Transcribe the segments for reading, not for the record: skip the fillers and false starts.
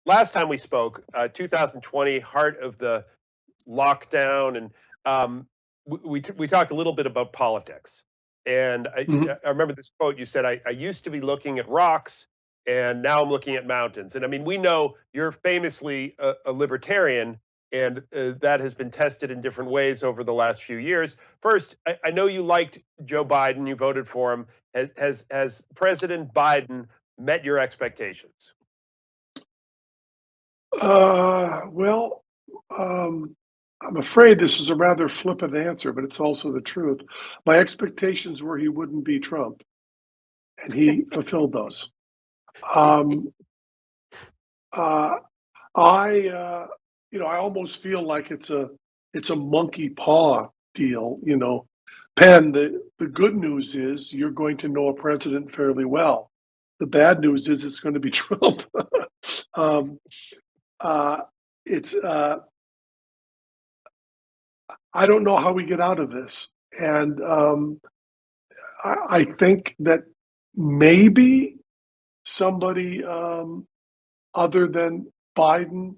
last time we spoke, 2020, heart of the lockdown, and we talked a little bit about politics. And Mhm. I remember this quote you said, I used to be looking at rocks, and now I'm looking at mountains. And I mean, we know you're famously a libertarian, and that has been tested in different ways over the last few years. First, I know you liked Joe Biden, you voted for him. Has President Biden met your expectations? Well, I'm afraid this is a rather flippant answer, but it's also the truth. My expectations were he wouldn't be Trump, and he fulfilled those. Um, uh, I almost feel like it's a monkey paw deal. Penn. The good news is you're going to know a president fairly well. The bad news is it's going to be Trump. um, uh, it's I don't know how we get out of this. And I think that maybe somebody other than Biden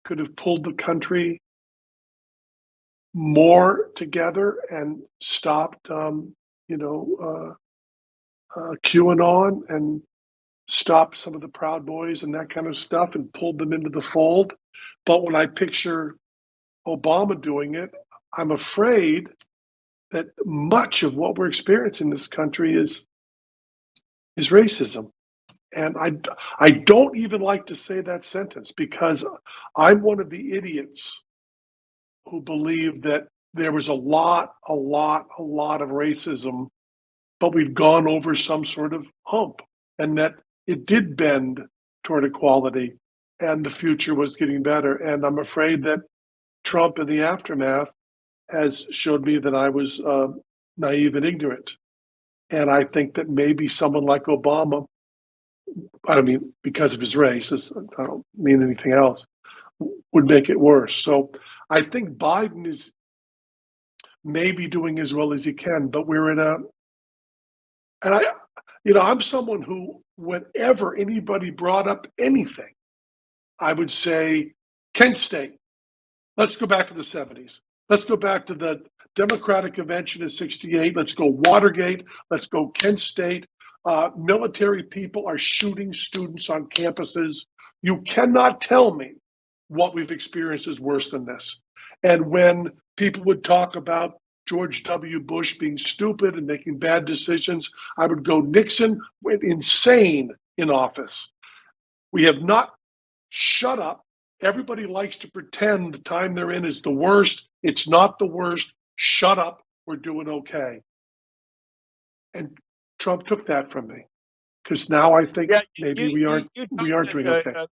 could have pulled the country more together and stopped, QAnon and stopped some of the Proud Boys and that kind of stuff and pulled them into the fold. But when I picture Obama doing it, I'm afraid that much of what we're experiencing in this country is racism. And I don't even like to say that sentence because I'm one of the idiots who believe that there was a lot of racism, but we've gone over some sort of hump and that it did bend toward equality and the future was getting better. And I'm afraid that Trump in the aftermath has showed me that I was naive and ignorant. And I think that maybe someone like Obama, I don't mean because of his race, I don't mean anything else, would make it worse. So I think Biden is maybe doing as well as he can, but we're in and I'm someone who, whenever anybody brought up anything, I would say, Kent State, let's go back to the 70s. Let's go back to the Democratic Convention in 68. Let's go Watergate. Let's go Kent State. Military people are shooting students on campuses. You cannot tell me what we've experienced is worse than this. And when people would talk about George W. Bush being stupid and making bad decisions, I would go, Nixon went insane in office. We have not shut up. Everybody likes to pretend the time they're in is the worst. It's not the worst. Shut up. We're doing okay. And Trump took that from me because now I think Yeah, maybe we aren't doing okay.